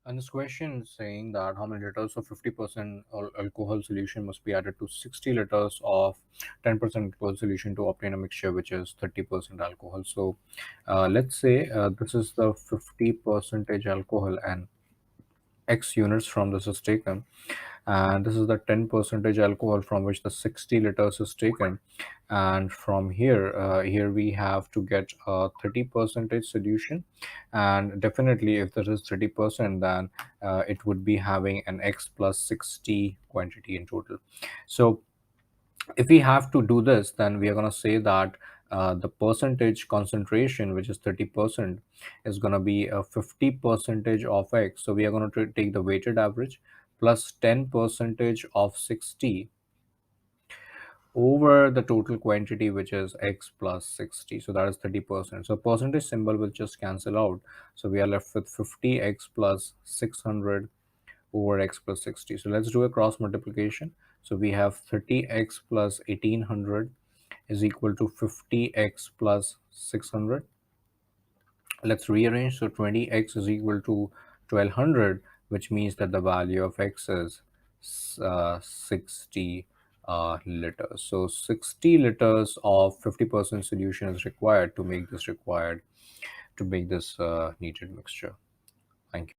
And this question is saying that how many liters of 50% alcohol solution must be added to 60 liters of 10% alcohol solution to obtain a mixture which is 30% alcohol. So let's say this is the 50 percentage alcohol and X units from this is taken, and this is the 10 percentage alcohol from which the 60 liters is taken, and from here here we have to get a 30 percentage solution, and definitely if there is 30%, then it would be having an X plus 60 quantity in total. So if we have to do this, then we are going to say that the percentage concentration, which is 30%, is going to be a 50 percentage of X. So we are going to take the weighted average plus 10 percentage of 60 over the total quantity, which is X plus 60. So that is 30%. So percentage symbol will just cancel out. So we are left with 50X plus 600 over X plus 60. So let's do a cross multiplication. So we have 30X plus 1800 is equal to 50X plus 600. Let's rearrange. So 20X is equal to 1200, which means that the value of X is 60 liters. So 60 liters of 50% solution is required to make this needed mixture.